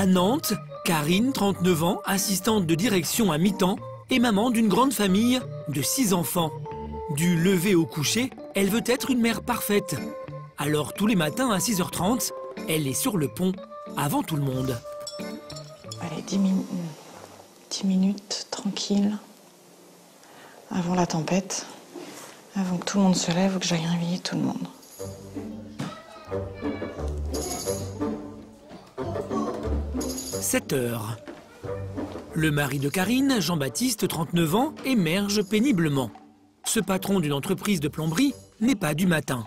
À Nantes, Karine, 39 ans, assistante de direction à mi-temps et maman d'une grande famille de 6 enfants. Du lever au coucher, elle veut être une mère parfaite. Alors tous les matins à 6h30, elle est sur le pont avant tout le monde. Allez, 10 minutes, tranquille, avant la tempête, avant que tout le monde se lève ou que j'aille réveiller tout le monde. « 7h. Le mari de Karine, Jean-Baptiste, 39 ans, émerge péniblement. Ce patron d'une entreprise de plomberie n'est pas du matin.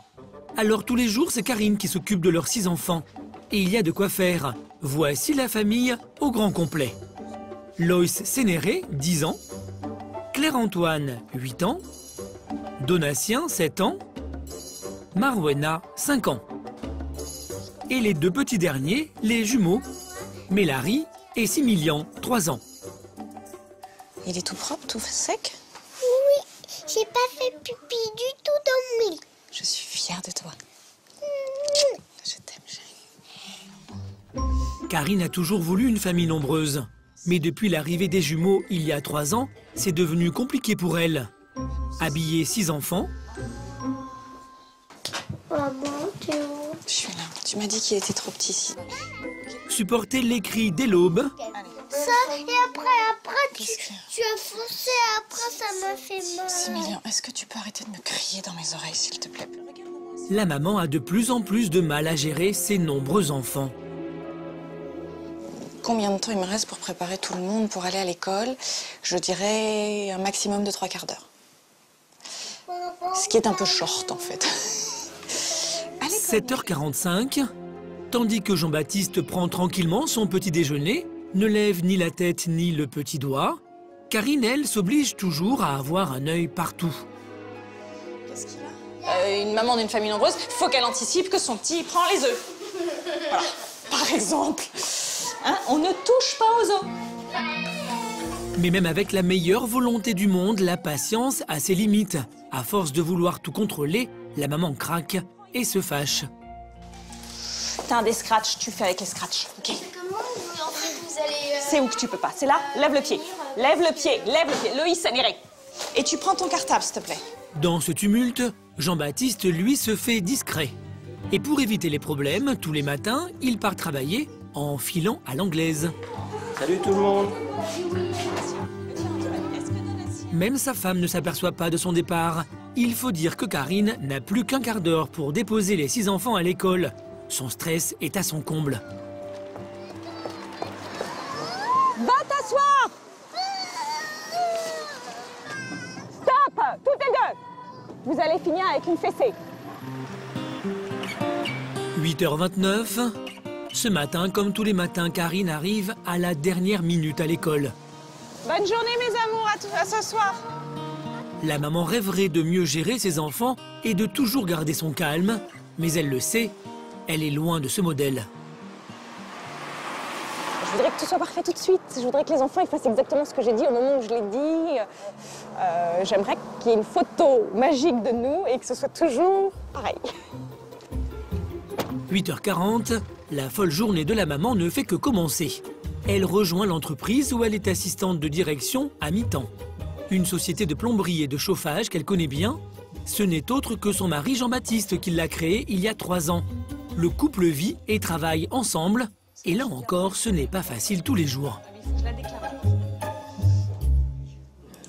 Alors tous les jours, c'est Karine qui s'occupe de leurs 6 enfants. Et il y a de quoi faire. Voici la famille au grand complet. Loïs Sénéré, 10 ans. Claire-Antoine, 8 ans. Donatien, 7 ans. Marwena, 5 ans. Et les 2 petits derniers, les jumeaux, Mélari et Similian, 3 ans. Il est tout propre, tout sec? Oui, j'ai pas fait pipi du tout dans le lit. Je suis fière de toi. Je t'aime, chérie. Karine a toujours voulu une famille nombreuse. Mais depuis l'arrivée des jumeaux il y a 3 ans, c'est devenu compliqué pour elle. Habiller 6 enfants. Maman, t'es où? Je suis là. Tu m'as dit qu'il était trop petit ici. Supporter les cris dès l'aube. Ça, et après, tu as foncé, après ça m'a fait mal. Similian, est-ce que tu peux arrêter de me crier dans mes oreilles, s'il te plaît? La maman a de plus en plus de mal à gérer ses nombreux enfants. Combien de temps il me reste pour préparer tout le monde pour aller à l'école? Je dirais un maximum de 3/4 d'heure. Ce qui est un peu short, en fait. 7h45, tandis que Jean-Baptiste prend tranquillement son petit déjeuner, ne lève ni la tête ni le petit doigt, Karine, elle, s'oblige toujours à avoir un œil partout. Qu'est-ce qu'il a? Une maman d'une famille nombreuse, il faut qu'elle anticipe que son petit prend les œufs. Voilà, par exemple. Hein, on ne touche pas aux œufs. Mais même avec la meilleure volonté du monde, la patience a ses limites. À force de vouloir tout contrôler, la maman craque et se fâche. T'as des scratchs, tu fais avec les scratchs, ok? Comment vous allez... C'est où que tu peux pas? C'est là? Lève le pied. Lève le pied, lève le pied. Loïs Sénéré. Et tu prends ton cartable, s'il te plaît. Dans ce tumulte, Jean-Baptiste, lui, se fait discret. Et pour éviter les problèmes, tous les matins, il part travailler en filant à l'anglaise. Salut tout le monde. Même sa femme ne s'aperçoit pas de son départ. Il faut dire que Karine n'a plus qu'un quart d'heure pour déposer les 6 enfants à l'école. Son stress est à son comble. Va t'asseoir! Stop! Toutes les deux! Vous allez finir avec une fessée. 8h29. Ce matin, comme tous les matins, Karine arrive à la dernière minute à l'école. Bonne journée, mes amours, à ce soir. La maman rêverait de mieux gérer ses enfants et de toujours garder son calme, mais elle le sait, elle est loin de ce modèle. Je voudrais que tout soit parfait tout de suite. Je voudrais que les enfants ils fassent exactement ce que j'ai dit au moment où je l'ai dit. J'aimerais qu'il y ait une photo magique de nous et que ce soit toujours pareil. 8h40, la folle journée de la maman ne fait que commencer. Elle rejoint l'entreprise où elle est assistante de direction à mi-temps. Une société de plomberie et de chauffage qu'elle connaît bien. Ce n'est autre que son mari Jean-Baptiste qui l'a créée il y a 3 ans. Le couple vit et travaille ensemble. Et là encore, ce n'est pas facile tous les jours.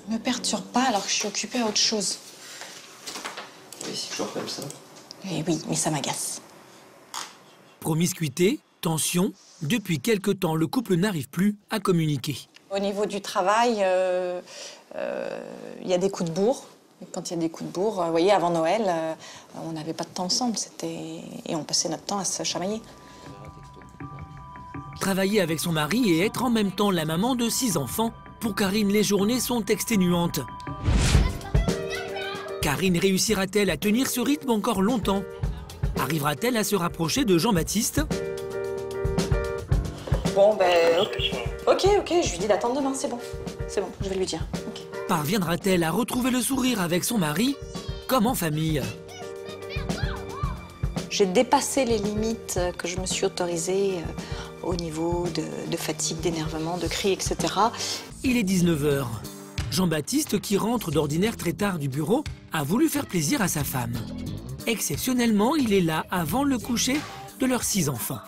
Me perturbe pas alors que je suis occupée à autre chose. Oui, c'est toujours comme ça. Eh oui, mais ça m'agace. Promiscuité, tension. Depuis quelque temps, le couple n'arrive plus à communiquer. Au niveau du travail, il y a des coups de bourre. Et quand il y a des coups de bourre, vous voyez, avant Noël, on n'avait pas de temps ensemble. Et on passait notre temps à se chamailler. Travailler avec son mari et être en même temps la maman de 6 enfants, pour Karine, les journées sont exténuantes. Karine réussira-t-elle à tenir ce rythme encore longtemps? Arrivera-t-elle à se rapprocher de Jean-Baptiste? Bon, ben, ok, je lui dis d'attendre demain, c'est bon. C'est bon, je vais lui dire. Okay. Parviendra-t-elle à retrouver le sourire avec son mari, comme en famille? J'ai dépassé les limites que je me suis autorisées au niveau de fatigue, d'énervement, de cris, etc. Il est 19 h. Jean-Baptiste, qui rentre d'ordinaire très tard du bureau, a voulu faire plaisir à sa femme. Exceptionnellement, il est là avant le coucher de leurs 6 enfants.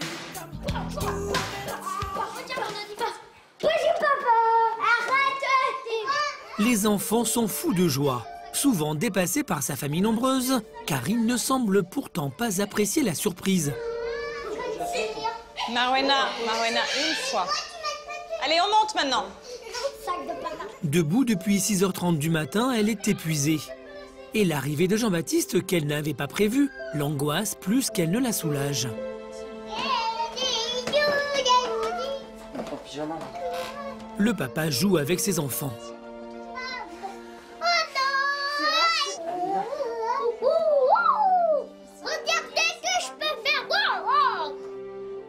Les enfants sont fous de joie. Souvent dépassé par sa famille nombreuse, Karine ne semble pourtant pas apprécier la surprise. Marwena, une fois. Allez, on monte maintenant. Debout depuis 6 h 30 du matin, elle est épuisée. Et l'arrivée de Jean-Baptiste, qu'elle n'avait pas prévue, l'angoisse plus qu'elle ne la soulage. En pyjama. Le papa joue avec ses enfants.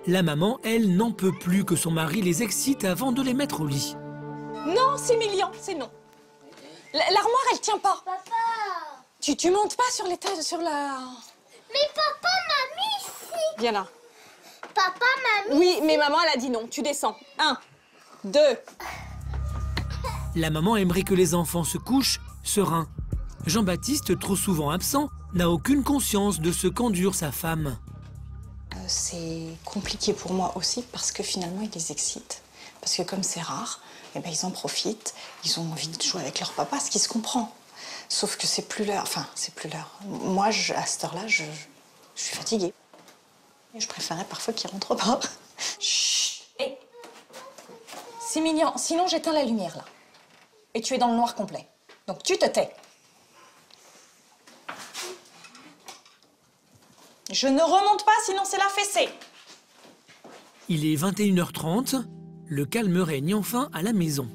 La maman, elle, n'en peut plus que son mari les excite avant de les mettre au lit. Non, c'est Mélian, c'est non. L'armoire, elle tient pas. Papa. Tu montes pas sur l'étage, sur la... Mais papa m'a mis ici. Viens là. Papa m'a mis. Oui, mais maman, elle a dit non. Tu descends. 1, 2. La maman aimerait que les enfants se couchent sereins. Jean-Baptiste, trop souvent absent, n'a aucune conscience de ce qu'endure sa femme. C'est compliqué pour moi aussi parce que finalement, ils les excitent. Parce que comme c'est rare, eh ben, ils en profitent. Ils ont envie de jouer avec leur papa, ce qui se comprend. Sauf que c'est plus l'heure. Enfin, c'est plus l'heure. Moi, à cette heure-là, je suis fatiguée. Et je préférais parfois qu'ils rentrent pas. Chut. Hé. C'est mignon. Sinon, j'éteins la lumière, là. Et tu es dans le noir complet. Donc, tu te tais. Je ne remonte pas, sinon c'est la fessée. Il est 21 h 30. Le calme règne enfin à la maison.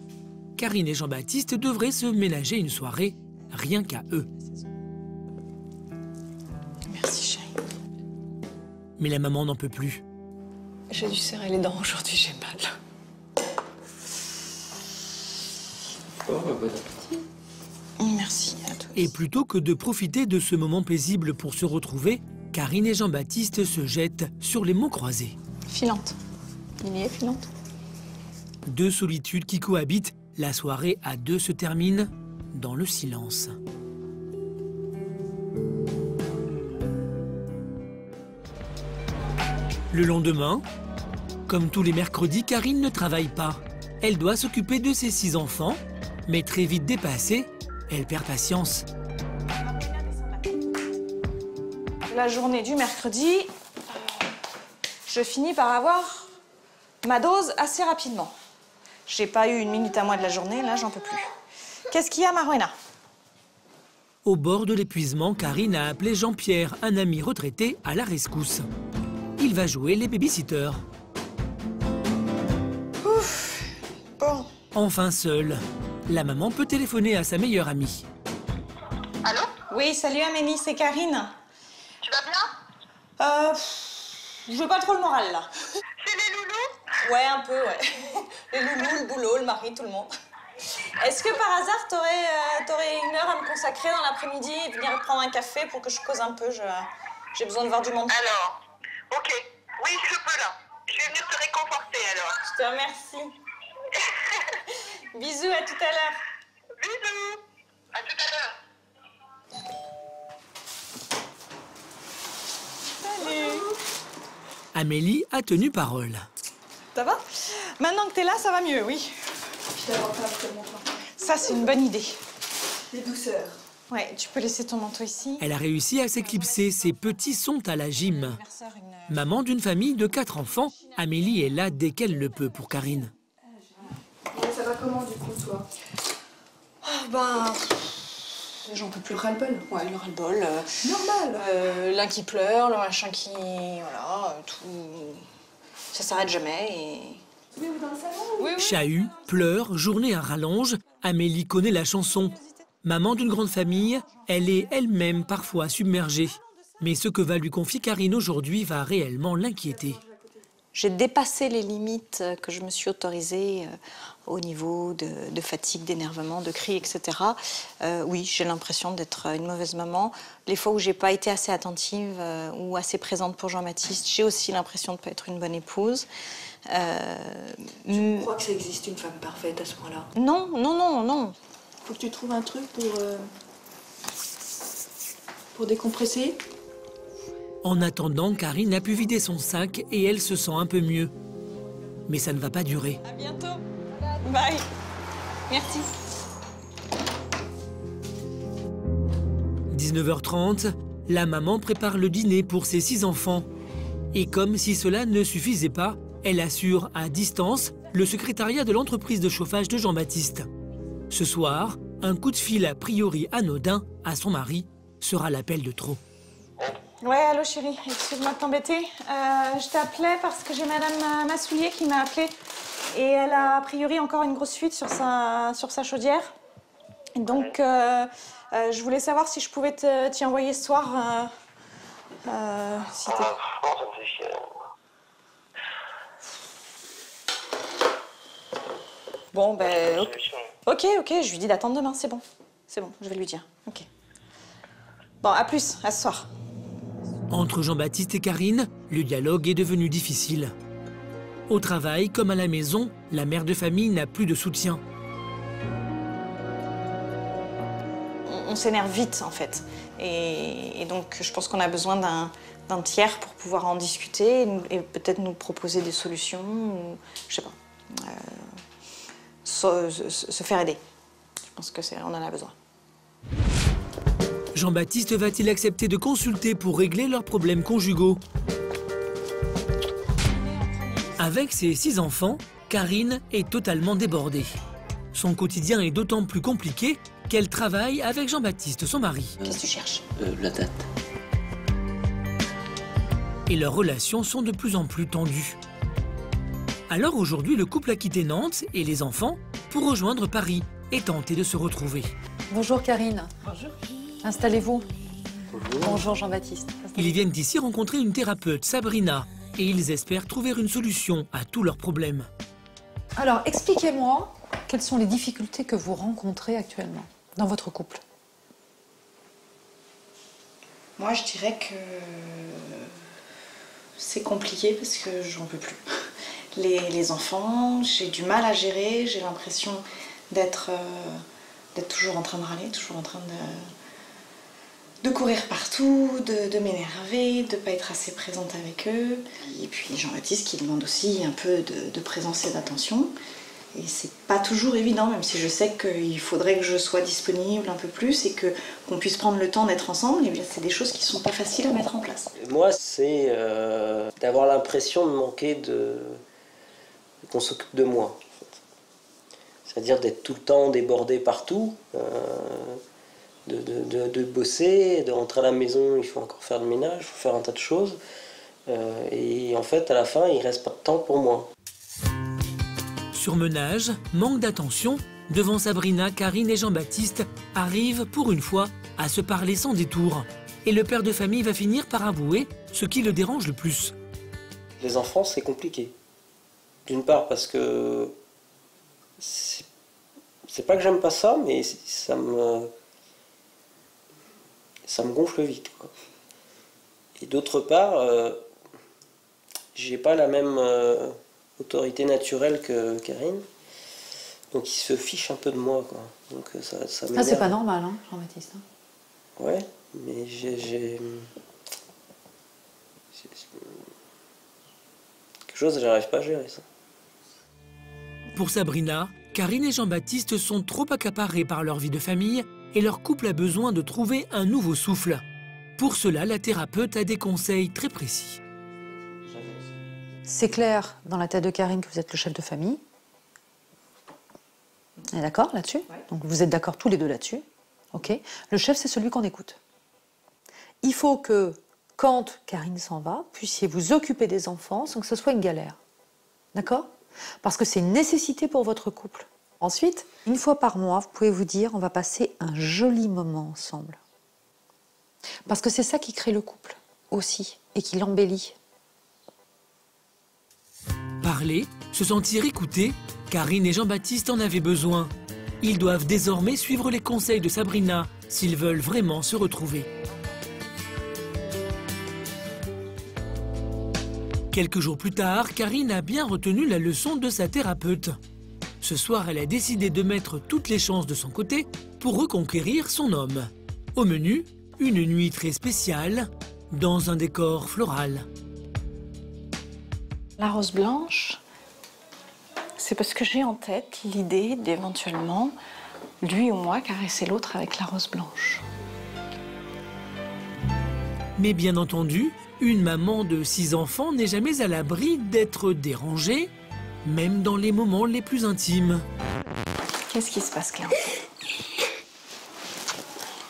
Karine et Jean-Baptiste devraient se ménager une soirée, rien qu'à eux. Merci, chérie. Mais la maman n'en peut plus. J'ai dû serrer les dents aujourd'hui, j'ai mal. Oh, bon appétit. Merci à toi. Et plutôt que de profiter de ce moment paisible pour se retrouver, Karine et Jean-Baptiste se jettent sur les mots croisés. Filante. Il y est, filante. Deux solitudes qui cohabitent, la soirée à deux se termine dans le silence. Le lendemain, comme tous les mercredis, Karine ne travaille pas. Elle doit s'occuper de ses 6 enfants, mais très vite dépassée, elle perd patience. La journée du mercredi, je finis par avoir ma dose assez rapidement. J'ai pas eu une minute à moi de la journée, là, j'en peux plus. Qu'est-ce qu'il y a, Marwena? Au bord de l'épuisement, Karine a appelé Jean-Pierre, un ami retraité, à la rescousse. Il va jouer les babysitters. Ouf, bon. Enfin seule, la maman peut téléphoner à sa meilleure amie. Allô? Oui, salut Amélie, c'est Karine. Tu vas bien? Je veux pas trop le moral, là. C'est les loulous? Ouais, un peu, ouais. Les loulous, le boulot, le mari, tout le monde. Est-ce que par hasard, t'aurais une heure à me consacrer dans l'après-midi et venir prendre un café pour que je cause un peu? J'ai besoin de voir du monde. Alors, ok. Oui, je peux là. Je vais venir te réconforter alors. Je te remercie. Bisous, à tout à l'heure. Bisous. À tout à l'heure. Salut. Amélie a tenu parole. Ça va? Maintenant que t'es là, ça va mieux, oui. Ça, c'est une bonne idée. Les douceurs. Ouais, tu peux laisser ton manteau ici. Elle a réussi à s'éclipser, ses petits sont à la gym. Maman d'une famille de 4 enfants, Amélie est là dès qu'elle le peut pour Karine. Ouais, ça va comment du coup, toi? Oh, ben... J'en peux plus. Le ras-le-bol? Ouais, le ras-le-bol. Normal. L'un qui pleure, le machin qui... Voilà, tout... Ça s'arrête jamais et... Vous dans le salon? Oui, oui. Chahut, pleurs, journée à rallonge, Amélie connaît la chanson. Maman d'une grande famille, elle est elle-même parfois submergée. Mais ce que va lui confier Karine aujourd'hui va réellement l'inquiéter. J'ai dépassé les limites que je me suis autorisée au niveau de fatigue, d'énervement, de cris, etc. Oui, j'ai l'impression d'être une mauvaise maman. Les fois où j'ai pas été assez attentive ou assez présente pour Jean-Baptiste, j'ai aussi l'impression de ne pas être une bonne épouse. Je crois que ça existe une femme parfaite à ce point-là. Non, non, non, non. Faut que tu trouves un truc pour décompresser. En attendant, Karine a pu vider son sac et elle se sent un peu mieux. Mais ça ne va pas durer. À bientôt. Bye. Merci. 19h30, la maman prépare le dîner pour ses 6 enfants. Et comme si cela ne suffisait pas, elle assure à distance le secrétariat de l'entreprise de chauffage de Jean-Baptiste. Ce soir, un coup de fil a priori anodin à son mari sera l'appel de trop. Ouais, allô chérie, excuse-moi de t'embêter. Je t'appelais parce que j'ai madame Massoulier qui m'a appelée. Et elle a priori encore une grosse fuite sur sa chaudière. Donc, je voulais savoir si je pouvais t'y envoyer ce soir. Si t'es... Non, ça me fait chier. Bon, ben, Ok. ok, je lui dis d'attendre demain, c'est bon. C'est bon, je vais lui dire. Ok. Bon, à plus, à ce soir. Entre Jean-Baptiste et Karine, le dialogue est devenu difficile. Au travail comme à la maison, la mère de famille n'a plus de soutien. On s'énerve vite, en fait. Et donc, je pense qu'on a besoin d'un tiers pour pouvoir en discuter et peut-être nous proposer des solutions, ou, je sais pas, se faire aider. Je pense qu'on en a besoin. Jean-Baptiste va-t-il accepter de consulter pour régler leurs problèmes conjugaux? Avec ses 6 enfants, Karine est totalement débordée. Son quotidien est d'autant plus compliqué qu'elle travaille avec Jean-Baptiste, son mari. Qu'est-ce que tu cherches? La date. Et leurs relations sont de plus en plus tendues. Alors aujourd'hui, le couple a quitté Nantes et les enfants pour rejoindre Paris et tenter de se retrouver. Bonjour Karine. Bonjour. Installez-vous. Bonjour Jean-Baptiste. Ils viennent ici rencontrer une thérapeute, Sabrina, et ils espèrent trouver une solution à tous leurs problèmes. Alors, expliquez-moi quelles sont les difficultés que vous rencontrez actuellement dans votre couple. Moi, je dirais que c'est compliqué parce que j'en peux plus. Les enfants, j'ai du mal à gérer, j'ai l'impression d'être toujours en train de râler, toujours en train de courir partout, de m'énerver, de ne pas être assez présente avec eux. Et puis Jean-Baptiste qui demande aussi un peu de présence et d'attention. Et c'est pas toujours évident, même si je sais qu'il faudrait que je sois disponible un peu plus et qu'on puisse prendre le temps d'être ensemble. Et bien c'est des choses qui sont pas faciles à mettre en place. Moi, c'est d'avoir l'impression de manquer qu'on s'occupe de moi. En fait. C'est-à-dire d'être tout le temps débordé partout, de bosser, de rentrer à la maison, il faut encore faire le ménage, il faut faire un tas de choses. Et en fait, à la fin, il ne reste pas de temps pour moi. Surmenage, manque d'attention, devant Sabrina, Karine et Jean-Baptiste arrivent pour une fois à se parler sans détour. Et le père de famille va finir par avouer ce qui le dérange le plus. Les enfants, c'est compliqué. D'une part parce que c'est pas que j'aime pas ça, mais ça me gonfle vite, quoi. Et d'autre part, j'ai pas la même autorité naturelle que Karine, donc il se fiche un peu de moi, quoi. Donc ça m'énerve. Ah, c'est pas normal, hein, Jean-Baptiste. Ouais, mais j'ai quelque chose, j'arrive pas à gérer ça. Pour Sabrina, Karine et Jean-Baptiste sont trop accaparés par leur vie de famille et leur couple a besoin de trouver un nouveau souffle. Pour cela, la thérapeute a des conseils très précis. C'est clair dans la tête de Karine que vous êtes le chef de famille. On est d'accord là-dessus? Ouais. Donc vous êtes d'accord tous les deux là-dessus. Ok. Le chef, c'est celui qu'on écoute. Il faut que, quand Karine s'en va, puissiez vous occuper des enfants sans que ce soit une galère. D'accord? Parce que c'est une nécessité pour votre couple. Ensuite, une fois par mois, vous pouvez vous dire on va passer un joli moment ensemble. Parce que c'est ça qui crée le couple aussi et qui l'embellit. Parler, se sentir écouté, Karine et Jean-Baptiste en avaient besoin. Ils doivent désormais suivre les conseils de Sabrina s'ils veulent vraiment se retrouver. Quelques jours plus tard, Karine a bien retenu la leçon de sa thérapeute. Ce soir, elle a décidé de mettre toutes les chances de son côté pour reconquérir son homme. Au menu, une nuit très spéciale, dans un décor floral. La rose blanche, c'est parce que j'ai en tête l'idée d'éventuellement, lui ou moi, caresser l'autre avec la rose blanche. Mais bien entendu, une maman de 6 enfants n'est jamais à l'abri d'être dérangée, même dans les moments les plus intimes. Qu'est-ce qui se passe, Claire?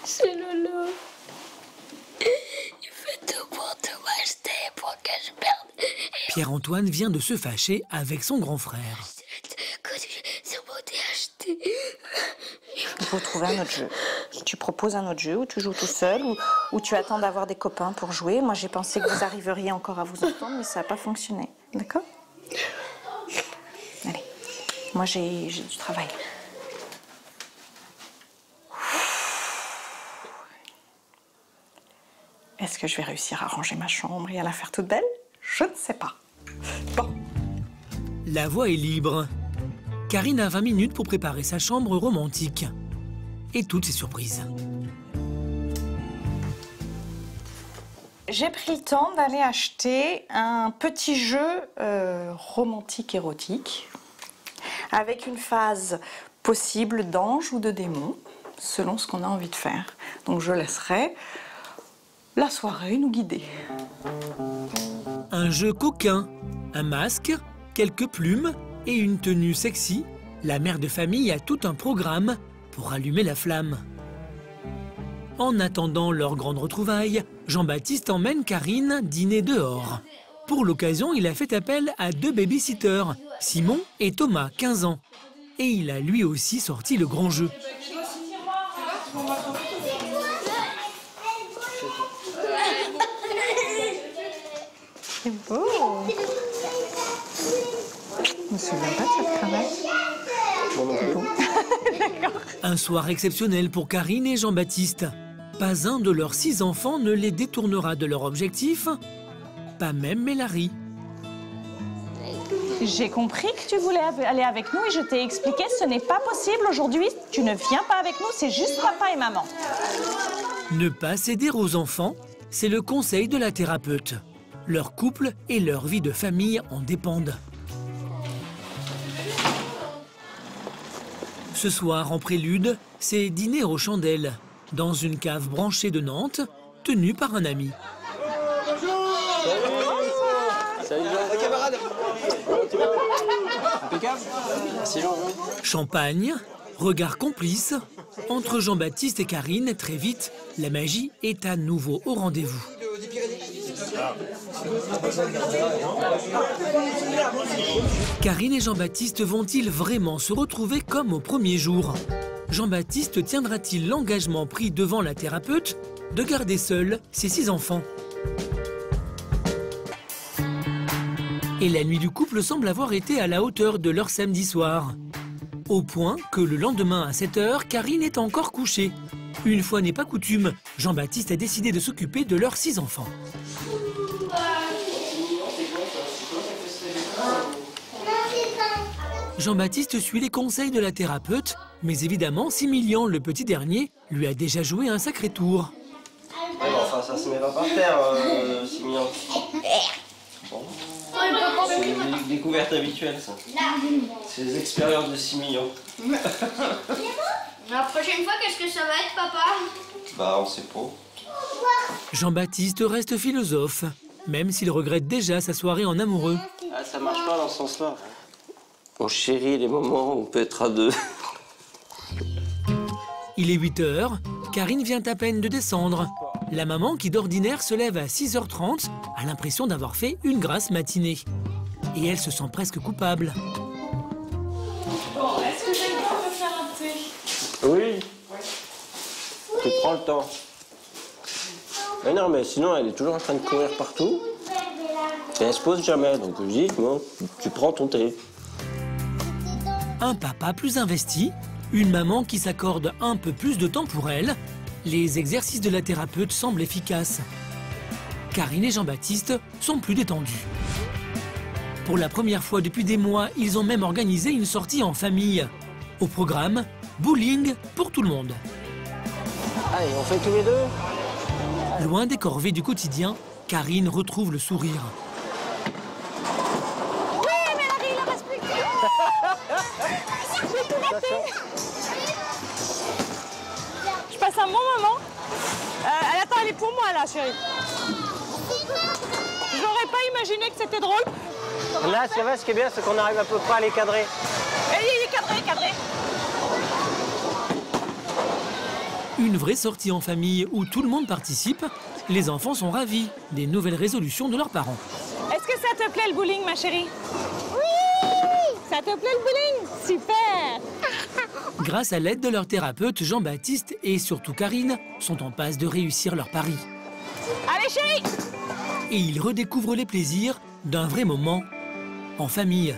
C'est Lolo. Il fait tout pour te m'acheter pour que je perde. Pierre-Antoine vient de se fâcher avec son grand frère. C'est bon, t'es acheté. Il faut trouver un autre jeu. Tu proposes un autre jeu où tu joues tout seul ou tu attends d'avoir des copains pour jouer. Moi, j'ai pensé que vous arriveriez encore à vous entendre, mais ça n'a pas fonctionné. D'accord? Allez, moi, j'ai du travail. Est-ce que je vais réussir à ranger ma chambre et à la faire toute belle? Je ne sais pas. Bon. La voie est libre. Karine a 20 minutes pour préparer sa chambre romantique. Et toutes ses surprises. J'ai pris le temps d'aller acheter un petit jeu romantique érotique avec une phase possible d'ange ou de démon, selon ce qu'on a envie de faire. Donc je laisserai la soirée nous guider. Un jeu coquin, un masque, quelques plumes et une tenue sexy. La mère de famille a tout un programme pour allumer la flamme. En attendant leur grande retrouvaille, Jean-Baptiste emmène Karine dîner dehors. Pour l'occasion, il a fait appel à 2 babysitters, Simon et Thomas, 15 ans. Et il a lui aussi sorti le grand jeu. C'est beau. Je me souviens pas de cette cravache. Un soir exceptionnel pour Karine et Jean-Baptiste. Pas un de leurs 6 enfants ne les détournera de leur objectif, pas même Mélanie. J'ai compris que tu voulais aller avec nous et je t'ai expliqué, ce n'est pas possible aujourd'hui, tu ne viens pas avec nous, c'est juste papa et maman. Ne pas céder aux enfants, c'est le conseil de la thérapeute. Leur couple et leur vie de famille en dépendent. Ce soir, en prélude, c'est dîner aux chandelles, dans une cave branchée de Nantes, tenue par un ami. Salut Jean. Camarade. Impeccable. Merci Jean. Champagne, regard complice. Entre Jean-Baptiste et Karine, très vite, la magie est à nouveau au rendez-vous. Karine et Jean-Baptiste vont-ils vraiment se retrouver comme au premier jour? Jean-Baptiste tiendra-t-il l'engagement pris devant la thérapeute de garder seuls ses 6 enfants? Et la nuit du couple semble avoir été à la hauteur de leur samedi soir. Au point que le lendemain à 7 h, Karine est encore couchée. Une fois n'est pas coutume, Jean-Baptiste a décidé de s'occuper de leurs 6 enfants. Jean-Baptiste suit les conseils de la thérapeute, mais évidemment, Similian, le petit dernier, lui a déjà joué un sacré tour. Ouais, enfin, ça se met pas par terre, Similian. Bon. C'est une découverte habituelle, ça. C'est les expériences de Similian. La prochaine fois, qu'est-ce que ça va être, papa? Bah, on sait pas. Jean-Baptiste reste philosophe, même s'il regrette déjà sa soirée en amoureux. Ah, ça marche pas dans ce sens-là. On chérit les moments où on peut être à 2. Il est 8 h, Karine vient à peine de descendre. La maman, qui d'ordinaire se lève à 6 h 30, a l'impression d'avoir fait une grasse matinée. Et elle se sent presque coupable. Bon, est-ce que j'ai le temps de faire un thé? Oui. Tu prends le temps. Mais non, mais sinon, elle est toujours en train de courir partout. Et elle se pose jamais. Donc je dis, bon, tu prends ton thé. Un papa plus investi, une maman qui s'accorde un peu plus de temps pour elle. Les exercices de la thérapeute semblent efficaces. Karine et Jean-Baptiste sont plus détendus. Pour la première fois depuis des mois, ils ont même organisé une sortie en famille. Au programme, bowling pour tout le monde. Allez, on fait tous les deux. Loin des corvées du quotidien, Karine retrouve le sourire. Oui, mais Larry, il en reste plus que... J'ai tout raté. Je passe un bon moment. Attends, elle est pour moi, là, chérie. J'aurais pas imaginé que c'était drôle. Là, c'est vrai, ce qui est bien, c'est qu'on arrive à peu près à les cadrer. Et il est cadré, cadré. Une vraie sortie en famille où tout le monde participe. Les enfants sont ravis des nouvelles résolutions de leurs parents. Est-ce que ça te plaît le bowling, ma chérie? Oui! Ça te plaît le bowling? Super! Grâce à l'aide de leur thérapeute, Jean-Baptiste et surtout Karine sont en passe de réussir leur pari. Allez, chérie! Et ils redécouvrent les plaisirs d'un vrai moment en famille.